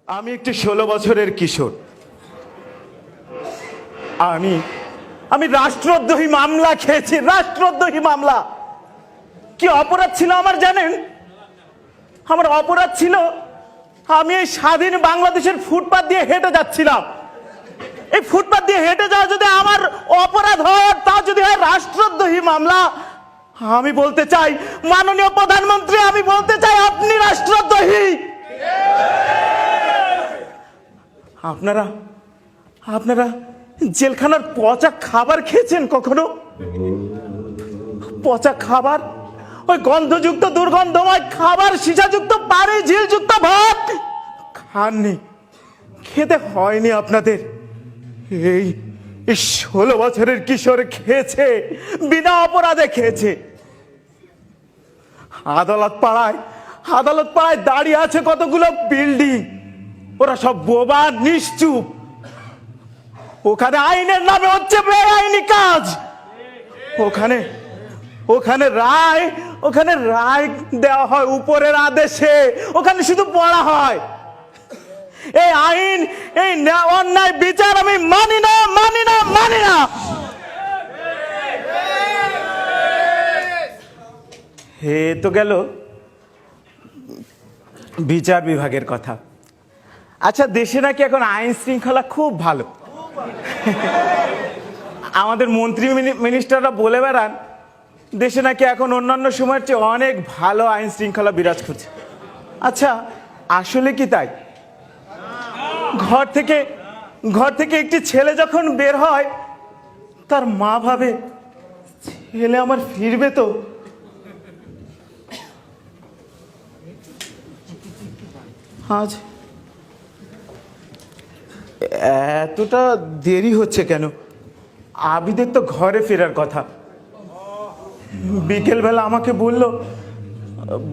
আমি একটি 16 বছরের কিশোর। আমি রাষ্ট্রদ্রোহী মামলা খেয়েছি। রাষ্ট্রদ্রোহী মামলা। কি অপরাধ ছিল আমার জানেন? আমার অপরাধ ছিল আমি এই স্বাধীন বাংলাদেশের ফুটপাত দিয়ে হেঁটে যাচ্ছিলাম। এই ফুটপাত দিয়ে হেঁটে যাওয়া যদি আমার অপরাধ হয়, তা যদি হয় রাষ্ট্রদ্রোহী মামলা, আমি বলতে চাই মাননীয় প্রধানমন্ত্রী, আমি বলতে চাই আপনি রাষ্ট্রদ্রোহী। আপনারা জেলখানার পচা খাবার খেয়েছেন কখনো? পচা খাবার, ওই গন্ধযুক্ত দুর্গন্ধময় খাবার, সীসাযুক্ত পানি, ঝিলযুক্ত ভাত খাননি, খেতে হয়নি আপনাদের। এই 16 বছরের কিশোর খেয়েছে, বিনা অপরাধে খেয়েছে। আদালত পাড়ায় দাঁড়িয়ে আছে কতগুলো বিল্ডিং, ওরা সব বোবা, নিশ্চুপ। ওখানে আইনের নামে হচ্ছে বেআইনি কাজ। ওখানে রায় দেওয়া হয় উপরের আদেশে, ওখানে শুধু পড়া হয়। এই আইন, এই অন্যায় বিচার আমি মানি না। হে তো গেল বিচার বিভাগের কথা। আচ্ছা, দেশে নাকি এখন আইন শৃঙ্খলা খুব ভালো। আমাদের মন্ত্রী মিনিস্টাররা বলে বেড়ান দেশে নাকি এখন অন্যান্য সময়ের চেয়ে অনেক ভালো আইন শৃঙ্খলা বিরাজ করছে। আচ্ছা, আসলে কি তাই? ঘর থেকে একটি ছেলে যখন বের হয়, তার মা ভাবে ছেলে আমার ফিরবে তো। আজ এতটা দেরি হচ্ছে কেন? আবিদের তো ঘরে ফেরার কথা। বিকেলবেলা আমাকে বলল,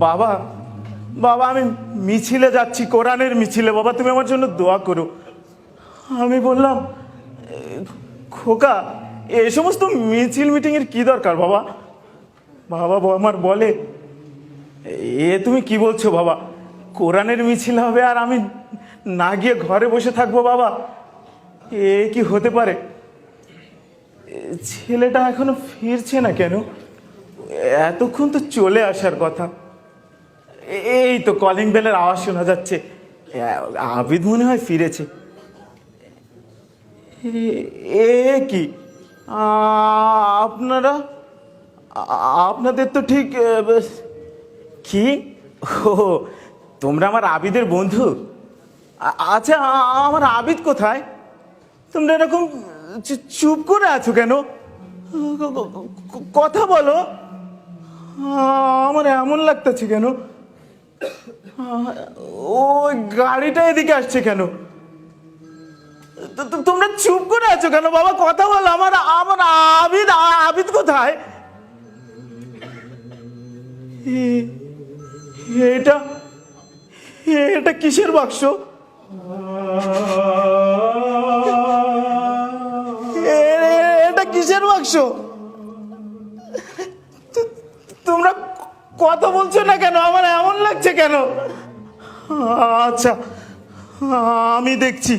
বাবা আমি মিছিলে যাচ্ছি, কোরআনের মিছিলে, বাবা তুমি আমার জন্য দোয়া করো। আমি বললাম, খোকা এই সমস্ত মিছিল মিটিংয়ের কি দরকার বাবা? বাবা আমার বলে, এ তুমি কি বলছো বাবা? কোরআনের মিছিল হবে আর আমি না গিয়ে ঘরে বসে থাকবো বাবা? এ কি হতে পারে? ছেলেটা এখনো ফিরছে না কেন? এতক্ষণ তো চলে আসার কথা। এই তো কলিং বেলের আওয়াজ শোনা যাচ্ছে। আবিদ মনে হয় ফিরেছে। এ কি, আপনাদের তো ঠিক কি? ও, তোমরা আমার আবিদের বন্ধু? আচ্ছা, আমার আবিদ কোথায়? তোমরা এরকম চুপ করে আছো কেন? কথা বলো। আমার এমন লাগতেছে কেন? ওই গাড়িটা এদিকে আসছে কেন? তোমরা চুপ করে আছো কেন বাবা? কথা বলো। আমার আবিদ কোথায়? এটা কিসের বাক্স? এটা কিসের বাক্স? তোমরা কথা বলছো না কেন? আমার এমন লাগছে কেন? আচ্ছা, আমি দেখছি।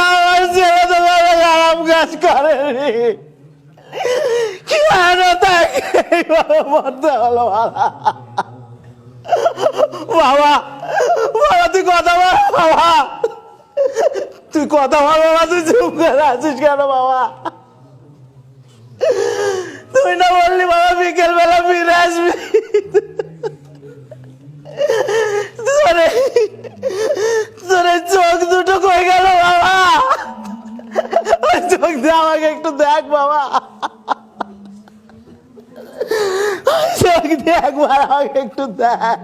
আমার ছেলে তোমার খারাপ কাজ করেনি, কেন তাকে মরতে হলো? বাবা তুই কথা বল। বাবা তুই কথা বল। বাবা তুই চুপ করে আছিস কেন? বাবা তুই না বললি বাবা বিকেল বেলা ফিরে আসবি? তোরে চোখ দুটো কই গেল বাবা? ওই চোখ দিয়ে আমাকে একটু দেখ বাবা। চোখ দিয়ে একবার আমাকে একটু দেখ।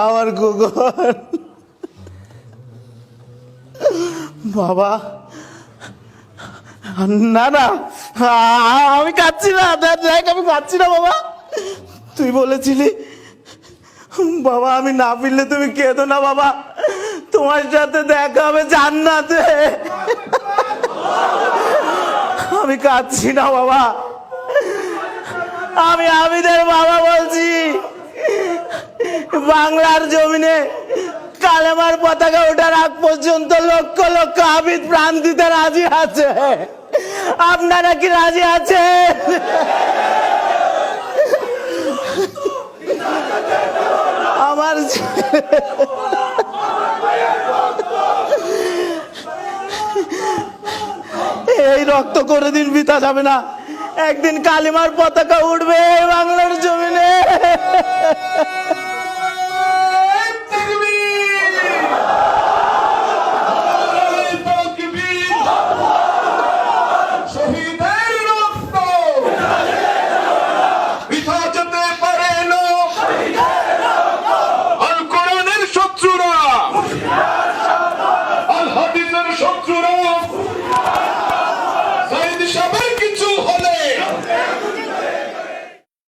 আমার কুকুর বাবা। না আমি কাঁদছি না, দেখ আমি কাঁদছি না বাবা। তুই বলেছিলি বাবা আমি না ফিরলে তুমি কেঁদো না বাবা, তোমার সাথে দেখা হবে জান্নাতে। আমি কাঁদছি না বাবা, আমি আবিদের বাবা বলছি। বাংলার জমিনে কালেমার পতাকা ওঠার আগ পর্যন্ত লক্ষ লক্ষ আবিদ প্রাণ দিতে রাজি আছে। আপনারা কি রাজি আছেন? আমার এই রক্ত কোনোদিন বৃথা যাবে না, একদিন কালিমার পতাকা উঠবে বাংলার জমিনে। শত্রুরা